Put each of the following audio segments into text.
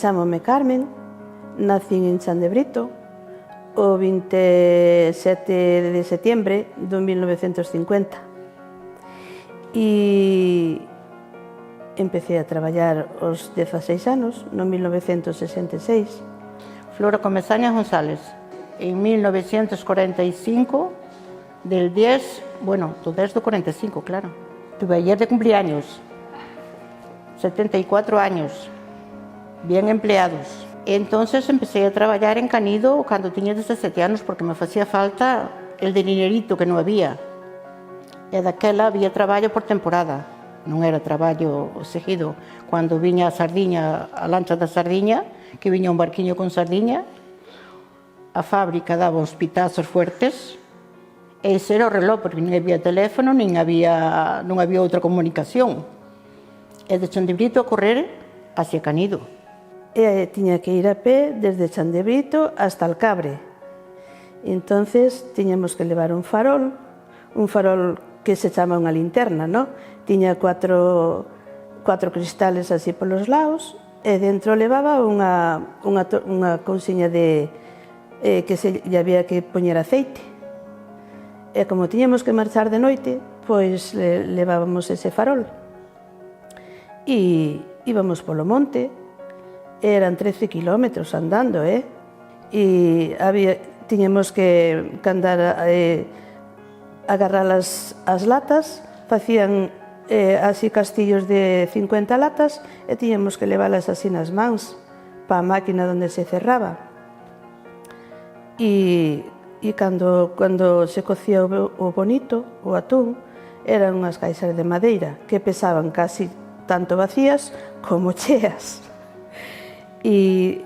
Chámome Carmen, nacín en Chan de Brito o 27 de setembro de 1950 e empecé a traballar aos 16 anos, no 1966. Flora Comesaña González, en 1945, del 10, bueno, do 10 do 45, claro. Tuve ayer de cumpleaños, 74 años, bien empleados. Entonces empecé a traballar en Canido cando tiña 17 anos porque me facía falta el de dinerito que non había. E daquela había traballo por temporada, non era traballo seguido. Cando viña a sardiña, a lancha da sardiña, que viña un barquiño con sardiña, a fábrica daba uns pitazos fuertes, e ese era o reloj, porque non había teléfono, non había outra comunicación. E de Chan de Brito a correr hacia Canido. E tiña que ir a pé desde Chan de Brito hasta Alcabre. Entonces tiñamos que levar un farol que se chama unha linterna, non? Tiña cuatro cristales así polos lados e dentro levaba unha cousiña que lle había que poñer aceite. E como tiñamos que marchar de noite, pois levábamos ese farol. E íbamos polo monte, eran 13 kilómetros andando, e tiñamos que andar agarrar as latas, facían así castillos de 50 latas e tiñamos que leválas así nas mans para a máquina onde se cerraba. E cando se cocía o bonito, o atún, eran unhas caixas de madeira que pesaban casi tanto vacías como cheas. E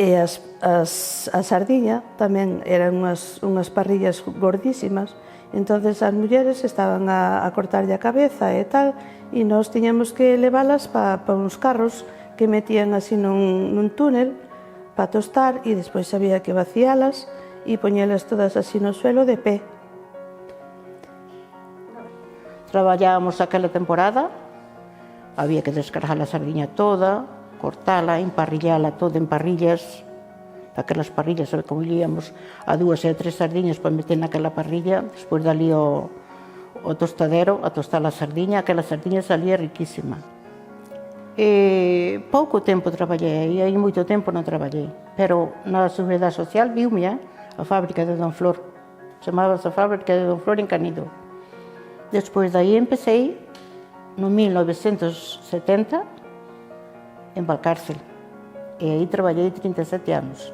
a sardiña tamén eran unhas parrillas gordísimas, entonces as mulleres estaban a cortarlle a cabeza e tal, e nós tiñamos que leválas para uns carros que metían así nun túnel para tostar, e despois había que vacialas e poñelas todas así no suelo de pé. Traballábamos aquela temporada, había que descargar a sardiña toda, cortala, emparrillala toda en parrillas, aquelas parrillas, como líamos a 2 e a 3 sardiñas para meter naquela parrilla, despois dali o tostadero, a tostar a sardiña, aquela sardiña salía riquísima. Pouco tempo traballei, aí moito tempo non traballei, pero na Seguridade Social viu-me a fábrica de Don Flor, chamábase a fábrica de Don Flor en Canido. Despois daí empecé no 1970 en Valcárcel, e aí traballei 37 anos.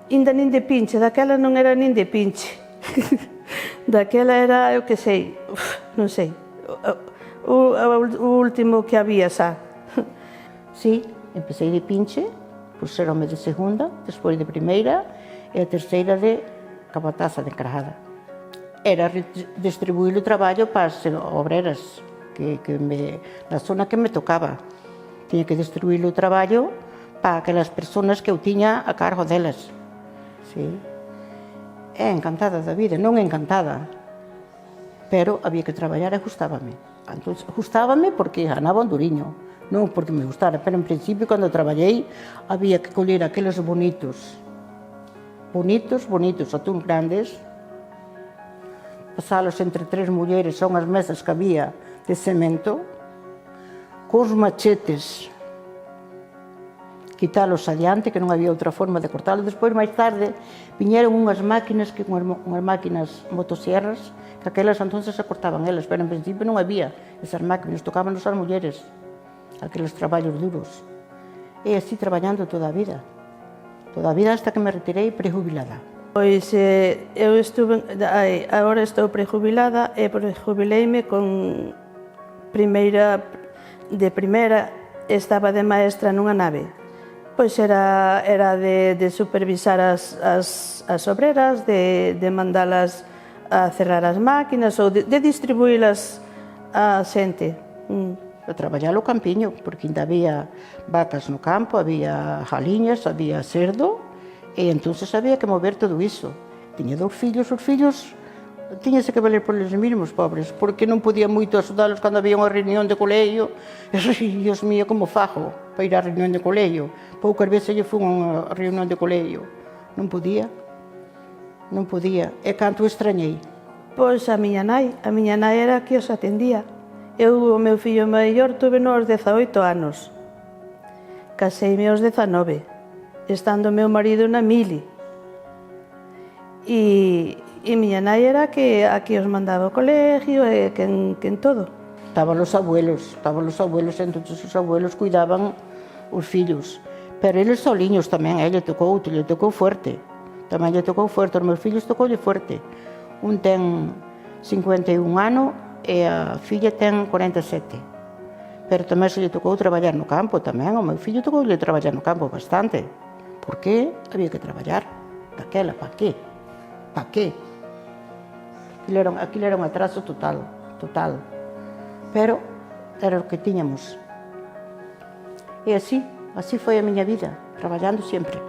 Inda nin de pinche, daquela non era nin de pinche. Daquela era, eu que sei, non sei, o último que había xa. Sí, empecé de pinche, puxeronme de segunda, despois de primeira, e a terceira de capataza de encargada. Era distribuir o traballo para as obreras na zona que me tocaba. Tiña que distribuir o traballo para aquelas persoas que eu tiña a cargo delas. Sí. Encantada da vida, non encantada, pero había que traballar e gustábame. Entón, gustábame porque ganaba un duriño, non porque me gustara, pero en principio, cando traballei, había que coller aqueles bonitos, atún grandes, pasalos entre 3 mulleres a unhas mesas que había de cemento, cos machetes, quitalos adiante, que non había outra forma de cortalos. Despois, máis tarde, viñeron unhas máquinas, unhas máquinas motosierras, que aquelas entonces se cortaban elas, pero en principio non había esas máquinas, tocábanos as mulleres, aqueles traballos duros. E así traballando toda a vida hasta que me retirei prejubilada. Pois eu agora estou prejubilada e prejubileime con de primeira estaba de maestra nunha nave. Pois era de supervisar as obreras, de mandalas a cerrar as máquinas ou de distribuílas a xente. A traballar o campiño, porque ainda había vacas no campo, había jaliñas, había cerdo, e entonces había que mover todo iso. Tiña 2 fillos, os fillos tiñase que valer por eles mesmos, pobres, porque non podía moito axudalos cando había unha reunión de colégio. Dios mío, como fago para ir á reunión de colégio? Poucas veces lle fun a unha reunión de colégio. Non podía. E canto extrañei. Pois a miña nai era a que os atendía. Eu, o meu fillo maior, tuve nos 18 anos. Caseime aos 19, estando o meu marido na mili. E miña nai era a que os mandaba ao colegio e que en todo. Estaban os abuelos, entón os abuelos cuidaban os fillos. Pero eles soliños tamén, lle tocou fuerte. Tamén lle tocou fuerte, os meus fillos tocoulle fuerte. Un ten 51 anos e a filla ten 47. Pero tamén se lle tocou traballar no campo tamén, o meu fillo tocoulle traballar no campo bastante. Por que? Había que traballar. Daquela, pa qué? Pa qué? Aquilo era un atraso total. Pero era o que tiñamos. E así foi a miña vida, traballando sempre.